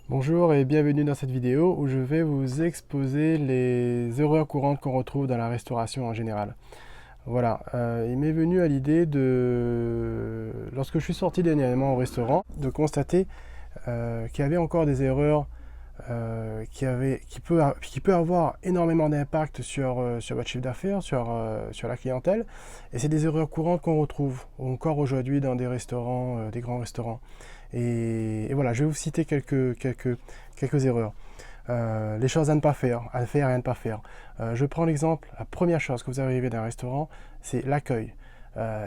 Bonjour et bienvenue dans cette vidéo où je vais vous exposer les erreurs courantes qu'on retrouve dans la restauration en général. Voilà, il m'est venu à l'idée lorsque je suis sorti dernièrement au restaurant, de constater qu'il y avait encore des erreurs qui peut avoir énormément d'impact sur votre chiffre d'affaires, sur la clientèle. Et c'est des erreurs courantes qu'on retrouve encore aujourd'hui dans des restaurants, des grands restaurants. Et voilà, je vais vous citer quelques erreurs. Les choses à faire et à ne pas faire. Je prends l'exemple, la première chose que vous arrivez dans un restaurant, c'est l'accueil.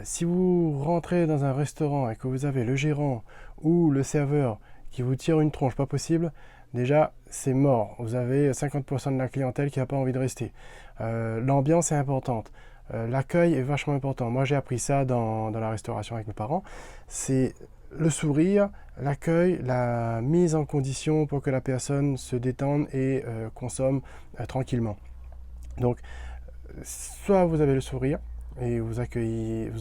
Si vous rentrez dans un restaurant et que vous avez le gérant ou le serveur qui vous tire une tronche pas possible, déjà c'est mort. Vous avez 50% de la clientèle qui n'a pas envie de rester. L'ambiance est importante. L'accueil est vachement important. Moi j'ai appris ça dans la restauration avec mes parents. C'est le sourire, l'accueil, la mise en condition pour que la personne se détende et consomme tranquillement. Donc, soit vous avez le sourire et vous accueillez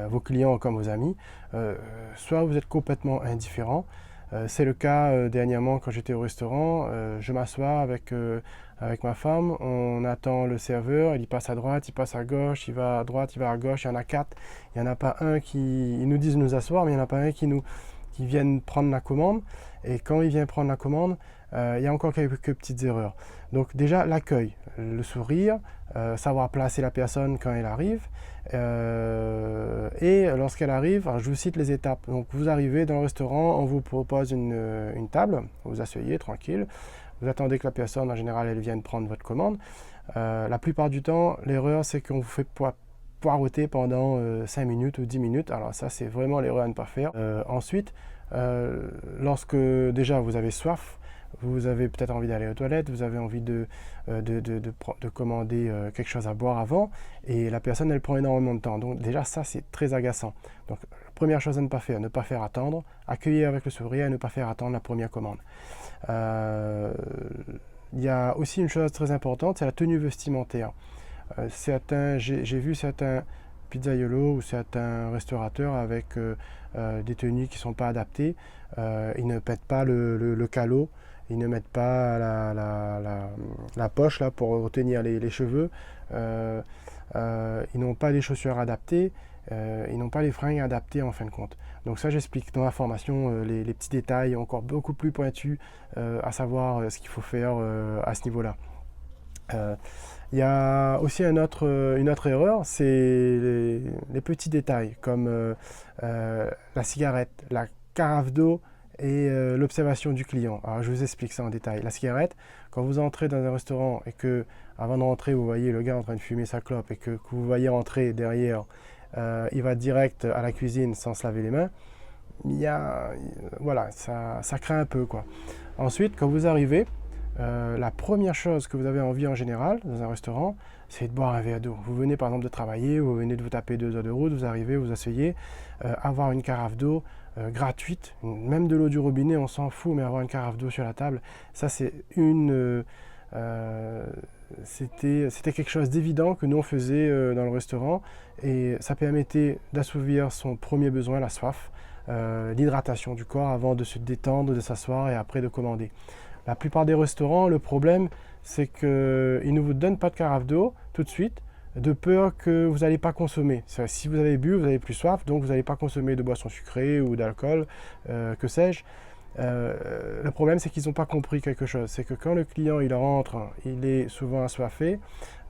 vos clients comme vos amis, soit vous êtes complètement indifférent. C'est le cas dernièrement quand j'étais au restaurant. Je m'assois avec ma femme, on attend le serveur, il passe à droite, il passe à gauche, il va à droite, il va à gauche, il y en a quatre. Il n'y en a pas un ils nous disent de nous asseoir, mais il n'y en a pas un qui viennent prendre la commande. Et quand il vient prendre la commande, il y a encore quelques petites erreurs. Donc déjà l'accueil, le sourire, savoir placer la personne quand elle arrive. Et lorsqu'elle arrive, alors je vous cite les étapes. Donc vous arrivez dans le restaurant, on vous propose une table, vous vous asseyez tranquille, vous attendez que la personne en général elle vienne prendre votre commande. La plupart du temps, l'erreur c'est qu'on vous fait poireauter pendant 5 minutes ou 10 minutes. Alors ça c'est vraiment l'erreur à ne pas faire. Ensuite, lorsque déjà vous avez soif, vous avez peut-être envie d'aller aux toilettes, vous avez envie de commander quelque chose à boire avant, et la personne, elle prend énormément de temps. Donc déjà, ça, c'est très agaçant. Donc, première chose à ne pas faire attendre, accueillir avec le sourire et ne pas faire attendre la première commande. Il y a aussi une chose très importante, c'est la tenue vestimentaire. J'ai vu certains pizzaiolos ou certains restaurateurs avec des tenues qui ne sont pas adaptées. Ils ne pètent pas le calot, ils ne mettent pas la poche là, pour retenir les cheveux. Ils n'ont pas les chaussures adaptées. Ils n'ont pas les fringues adaptées en fin de compte. Donc ça, j'explique dans la formation les petits détails encore beaucoup plus pointus à savoir ce qu'il faut faire à ce niveau-là. Il y a aussi une autre erreur, c'est les petits détails comme la cigarette, la carafe d'eau et l'observation du client. Alors je vous explique ça en détail. La cigarette, quand vous entrez dans un restaurant et que avant de rentrer vous voyez le gars en train de fumer sa clope et que vous voyez entrer derrière, il va direct à la cuisine sans se laver les mains, voilà, ça craint un peu quoi. Ensuite, quand vous arrivez, la première chose que vous avez envie en général dans un restaurant, c'est de boire un verre d'eau. Vous venez par exemple de travailler, vous venez de vous taper 2 heures de route, vous arrivez, vous asseyez, avoir une carafe d'eau gratuite, même de l'eau du robinet, on s'en fout, mais avoir une carafe d'eau sur la table, ça c'est c'était quelque chose d'évident que nous on faisait dans le restaurant et ça permettait d'assouvir son premier besoin, la soif, l'hydratation du corps avant de se détendre, de s'asseoir et après de commander. La plupart des restaurants, le problème, c'est qu'ils ne vous donnent pas de carafe d'eau tout de suite, de peur que vous n'allez pas consommer. Si vous avez bu, vous avez plus soif, donc vous n'allez pas consommer de boissons sucrées ou d'alcool, que sais-je. Le problème, c'est qu'ils n'ont pas compris quelque chose. C'est que quand le client il rentre, il est souvent assoiffé,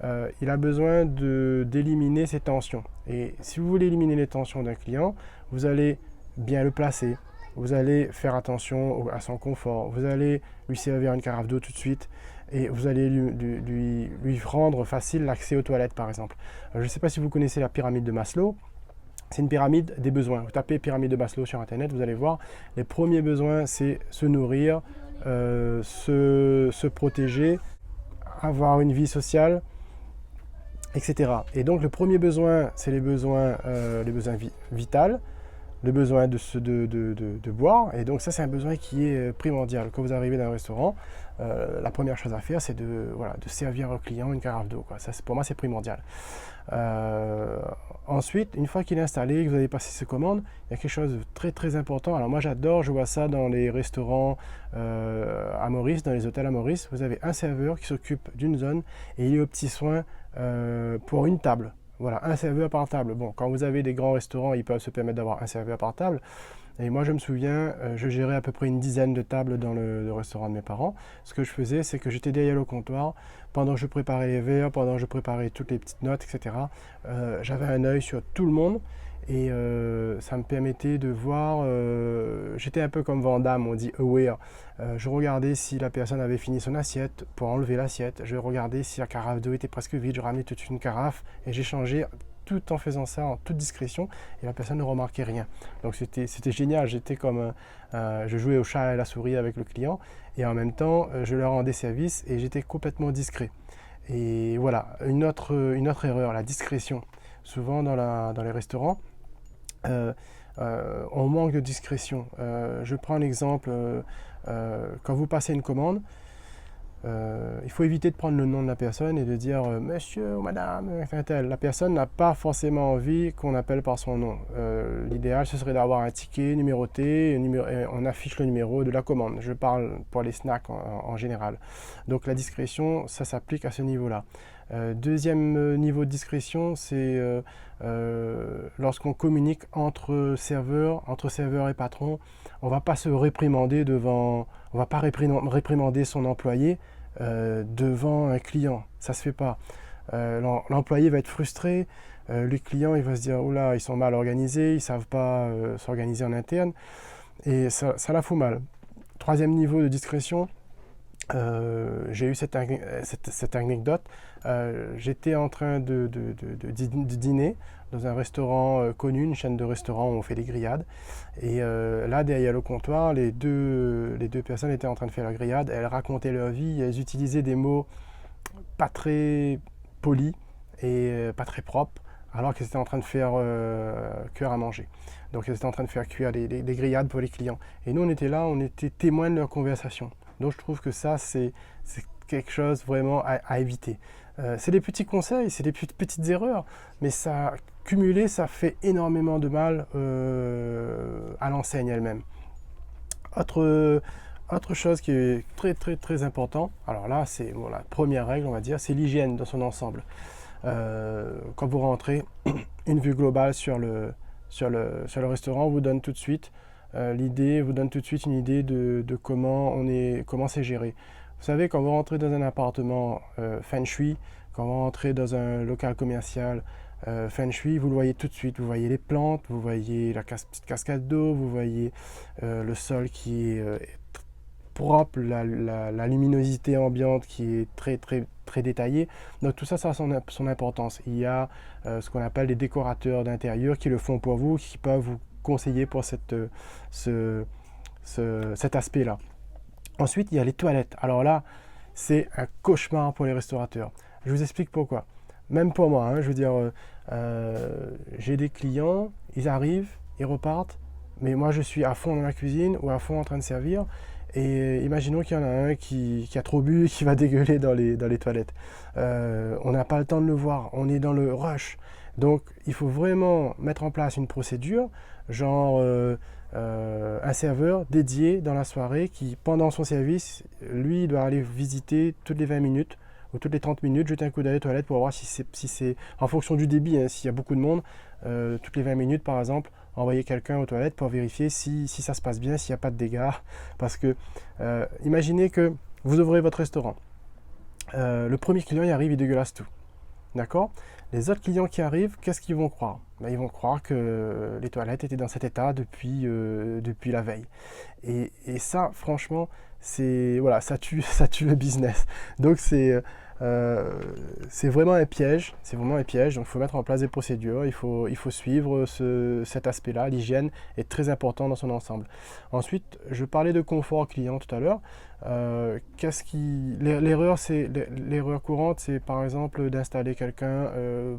il a besoin d'éliminer ses tensions. Et si vous voulez éliminer les tensions d'un client, vous allez bien le placer, vous allez faire attention à son confort, vous allez lui servir une carafe d'eau tout de suite et vous allez lui rendre facile l'accès aux toilettes par exemple. Je ne sais pas si vous connaissez la pyramide de Maslow. C'est une pyramide des besoins. Vous tapez pyramide de Maslow sur internet, vous allez voir, les premiers besoins c'est se nourrir, se protéger, avoir une vie sociale, etc. Et donc le premier besoin c'est les besoins vitaux. le besoin de boire. Et donc ça, c'est un besoin qui est primordial. Quand vous arrivez dans un restaurant, la première chose à faire, c'est de servir au client une carafe d'eau, quoi. Ça, pour moi, c'est primordial. Ensuite, une fois qu'il est installé, que vous avez passé ses commandes, il y a quelque chose de très très important. Alors moi, j'adore, je vois ça dans les restaurants à Maurice, dans les hôtels à Maurice. Vous avez un serveur qui s'occupe d'une zone et il est aux petits soins pour une table. Voilà, un serveur par table. Bon, quand vous avez des grands restaurants, ils peuvent se permettre d'avoir un serveur par table. Et moi, je me souviens, je gérais à peu près une dizaine de tables dans le restaurant de mes parents. Ce que je faisais, c'est que j'étais derrière le comptoir, pendant que je préparais les verres, pendant que je préparais toutes les petites notes, etc. J'avais un œil sur tout le monde et ça me permettait de voir. J'étais un peu comme Van Damme, on dit aware. Je regardais si la personne avait fini son assiette pour enlever l'assiette. Je regardais si la carafe d'eau était presque vide. Je ramenais tout de suite une carafe et j'échangeais tout en faisant ça en toute discrétion et la personne ne remarquait rien. Donc c'était génial, j'étais comme je jouais au chat et à la souris avec le client et en même temps je leur rendais service et j'étais complètement discret. Et voilà, une autre erreur, la discrétion. Souvent dans les restaurants, on manque de discrétion. Je prends l'exemple, quand vous passez une commande, il faut éviter de prendre le nom de la personne et de dire monsieur ou madame, la personne n'a pas forcément envie qu'on appelle par son nom. L'idéal, ce serait d'avoir un ticket numéroté, on affiche le numéro de la commande. Je parle pour les snacks en général. Donc la discrétion, ça s'applique à ce niveau-là. Deuxième niveau de discrétion, c'est lorsqu'on communique entre serveurs et patrons, on ne va pas se réprimander on ne va pas réprimander son employé devant un client. Ça ne se fait pas. L'employé va être frustré, le client il va se dire oh là, ils sont mal organisés, ils ne savent pas s'organiser en interne, et ça la fout mal. Troisième niveau de discrétion, j'ai eu cette anecdote. J'étais en train de dîner dans un restaurant connu, une chaîne de restaurants où on fait des grillades. Et là, derrière le comptoir, les deux personnes étaient en train de faire la grillade. Elles racontaient leur vie, elles utilisaient des mots pas très polis et pas très propres, alors qu'elles étaient en train de faire cuire à manger. Donc elles étaient en train de faire cuire des grillades pour les clients. Et nous, on était là, on était témoins de leur conversation. Donc je trouve que ça, c'est quelque chose vraiment à éviter. C'est des petits conseils, c'est des petites erreurs, mais ça, cumulé, ça fait énormément de mal à l'enseigne elle-même. Autre chose qui est très très très important, alors là, c'est la première règle, on va dire, c'est l'hygiène dans son ensemble. Quand vous rentrez, une vue globale sur le restaurant vous donne tout de suite une idée de comment c'est géré. Vous savez, quand vous rentrez dans un appartement feng shui, quand vous rentrez dans un local commercial feng shui, vous le voyez tout de suite. Vous voyez les plantes, vous voyez la petite cascade d'eau, vous voyez le sol qui est propre, la luminosité ambiante qui est très très très détaillée. Donc tout ça, ça a son importance. Il y a ce qu'on appelle des décorateurs d'intérieur qui le font pour vous, qui peuvent vous conseiller pour cet aspect-là. Ensuite, il y a les toilettes. Alors là, c'est un cauchemar pour les restaurateurs. Je vous explique pourquoi. Même pour moi, hein, je veux dire, j'ai des clients, ils arrivent, ils repartent, mais moi je suis à fond dans la cuisine ou à fond en train de servir. Et imaginons qu'il y en a un qui a trop bu et qui va dégueuler dans les toilettes. On n'a pas le temps de le voir, on est dans le rush. Donc il faut vraiment mettre en place une procédure, genre un serveur dédié dans la soirée qui, pendant son service, lui, il doit aller visiter toutes les 20 minutes ou toutes les 30 minutes, jeter un coup d'œil aux toilettes pour voir si c'est en fonction du débit, hein, s'il y a beaucoup de monde, toutes les 20 minutes par exemple, envoyer quelqu'un aux toilettes pour vérifier si ça se passe bien, s'il n'y a pas de dégâts. Parce que imaginez que vous ouvrez votre restaurant. Le premier client il arrive, il dégueulasse tout. D'accord? Les autres clients qui arrivent, qu'est-ce qu'ils vont croire? Ils vont croire que les toilettes étaient dans cet état depuis la veille. Et ça, franchement, voilà, ça tue le business. Donc c'est vraiment un piège. C'est vraiment un piège. Donc il faut mettre en place des procédures. Il faut suivre cet aspect-là. L'hygiène est très important dans son ensemble. Ensuite, je parlais de confort client tout à l'heure. L'erreur courante, c'est par exemple d'installer quelqu'un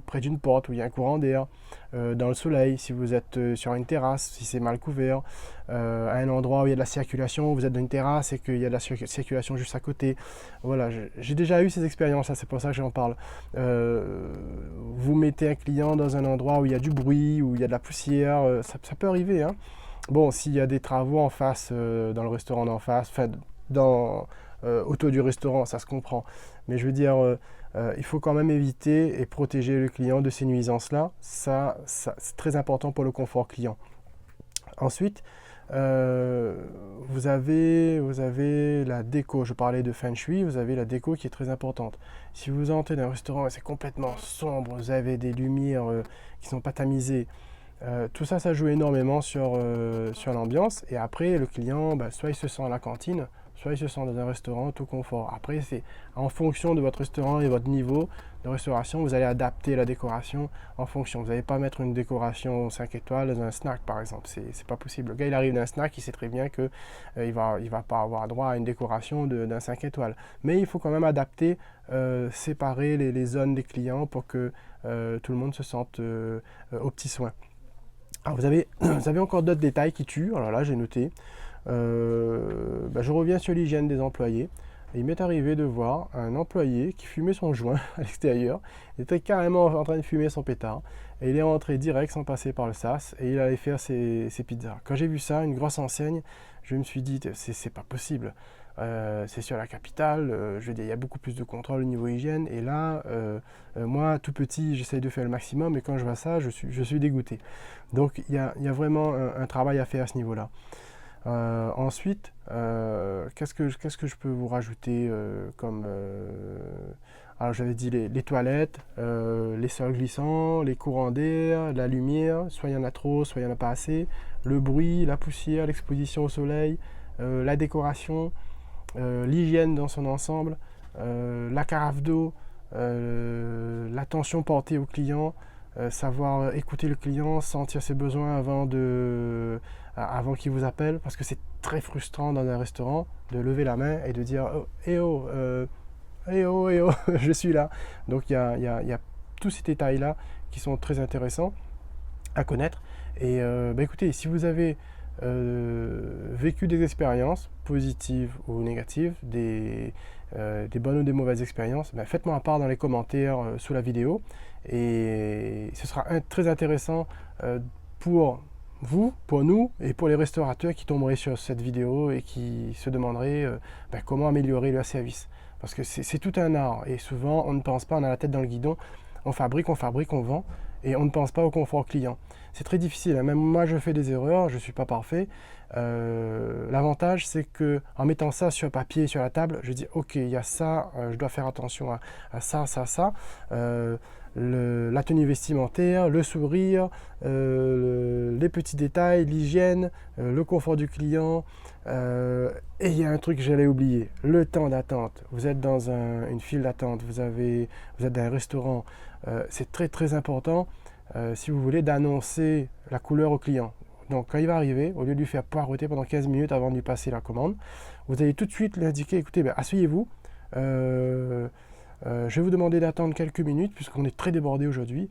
près d'une porte où il y a un courant d'air, dans le soleil, si vous êtes sur une terrasse, si c'est mal couvert, à un endroit où il y a de la circulation, vous êtes dans une terrasse et qu'il y a de la circulation juste à côté. Voilà, j'ai déjà eu ces expériences, c'est pour ça que j'en parle. Vous mettez un client dans un endroit où il y a du bruit, où il y a de la poussière, ça peut arriver, hein. Bon, s'il y a des travaux en face, dans le restaurant d'en face, enfin, autour du restaurant, ça se comprend. Mais je veux dire, il faut quand même éviter et protéger le client de ces nuisances-là. C'est très important pour le confort client. Ensuite, vous avez la déco. Je parlais de feng shui, vous avez la déco qui est très importante. Si vous entrez dans un restaurant et c'est complètement sombre, vous avez des lumières qui ne sont pas tamisées, tout ça, ça joue énormément sur l'ambiance. Et après, le client, soit il se sent à la cantine, soit il se sent dans un restaurant tout confort. Après, c'est en fonction de votre restaurant et votre niveau de restauration, vous allez adapter la décoration en fonction. Vous n'allez pas mettre une décoration 5 étoiles dans un snack, par exemple. C'est pas possible. Le gars, il arrive d'un snack, il sait très bien qu'il il va pas avoir droit à une décoration d'un 5 étoiles. Mais il faut quand même adapter, séparer les zones des clients pour que tout le monde se sente aux petits soins. Alors vous avez encore d'autres détails qui tuent. Alors là, j'ai noté. Je reviens sur l'hygiène des employés. Et il m'est arrivé de voir un employé qui fumait son joint à l'extérieur. Il était carrément en train de fumer son pétard. Et il est rentré direct sans passer par le sas. Et il allait faire ses pizzas. Quand j'ai vu ça, une grosse enseigne, je me suis dit, c'est pas possible. C'est sur la capitale, je veux dire, il y a beaucoup plus de contrôle au niveau hygiène. Et là, moi, tout petit, j'essaye de faire le maximum. Et quand je vois ça, je suis dégoûté. Donc, il y a vraiment un travail à faire à ce niveau-là. Ensuite, qu'est-ce que je peux vous rajouter comme... alors j'avais dit les toilettes, les sols glissants, les courants d'air, la lumière, soit il y en a trop, soit il n'y en a pas assez, le bruit, la poussière, l'exposition au soleil, la décoration, l'hygiène dans son ensemble, la carafe d'eau, l'attention portée au client, savoir écouter le client, sentir ses besoins avant qu'il vous appelle, parce que c'est très frustrant dans un restaurant de lever la main et de dire oh, eh oh, je suis là. Donc il y a tous ces détails-là qui sont très intéressants à connaître. Et écoutez, si vous avez vécu des expériences positives ou négatives, des bonnes ou des mauvaises expériences, faites-moi un part dans les commentaires sous la vidéo. Et ce sera très intéressant pour vous, pour nous et pour les restaurateurs qui tomberaient sur cette vidéo et qui se demanderaient comment améliorer leur service. Parce que c'est tout un art et souvent on ne pense pas, on a la tête dans le guidon, on fabrique, on vend et on ne pense pas au confort client. C'est très difficile, hein. Même moi je fais des erreurs, je ne suis pas parfait. L'avantage c'est que en mettant ça sur papier, sur la table, je dis ok, il y a ça, je dois faire attention à ça, ça. La tenue vestimentaire, le sourire, les petits détails, l'hygiène, le confort du client. Et il y a un truc que j'allais oublier, le temps d'attente. Vous êtes dans une file d'attente, vous êtes dans un restaurant. C'est très très important, si vous voulez, d'annoncer la couleur au client. Donc quand il va arriver, au lieu de lui faire poireauter pendant 15 minutes avant de lui passer la commande, vous allez tout de suite lui indiquer, écoutez, asseyez-vous. Je vais vous demander d'attendre quelques minutes puisqu'on est très débordé aujourd'hui.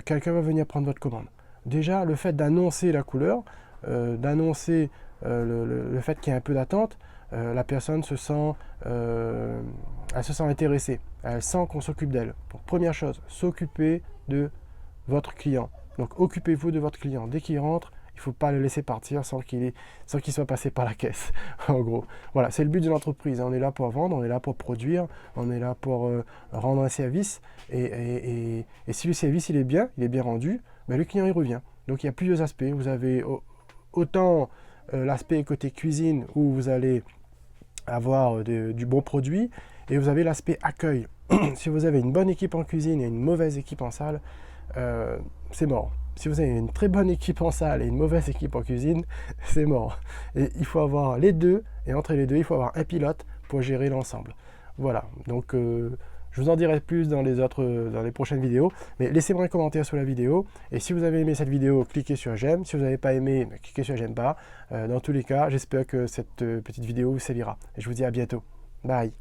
Quelqu'un va venir prendre votre commande. Déjà, le fait d'annoncer la couleur, d'annoncer le fait qu'il y a un peu d'attente, la personne se sent intéressée. Elle sent qu'on s'occupe d'elle. Donc première chose, s'occuper de votre client. Donc occupez-vous de votre client. Dès qu'il rentre, il ne faut pas le laisser partir sans qu'il soit passé par la caisse, en gros. Voilà, c'est le but de l'entreprise. On est là pour vendre, on est là pour produire, on est là pour rendre un service. Et si le service il est bien rendu, le client il revient. Donc il y a plusieurs aspects. Vous avez autant l'aspect côté cuisine où vous allez avoir du bon produit, et vous avez l'aspect accueil. Si vous avez une bonne équipe en cuisine et une mauvaise équipe en salle, c'est mort. Si vous avez une très bonne équipe en salle et une mauvaise équipe en cuisine, c'est mort. Et il faut avoir les deux, et entre les deux, il faut avoir un pilote pour gérer l'ensemble. Voilà, donc Je vous en dirai plus dans les prochaines vidéos, mais laissez-moi un commentaire sur la vidéo. Et si vous avez aimé cette vidéo, cliquez sur j'aime. Si vous n'avez pas aimé, cliquez sur j'aime pas. Dans tous les cas, j'espère que cette petite vidéo vous servira. Et je vous dis à bientôt. Bye.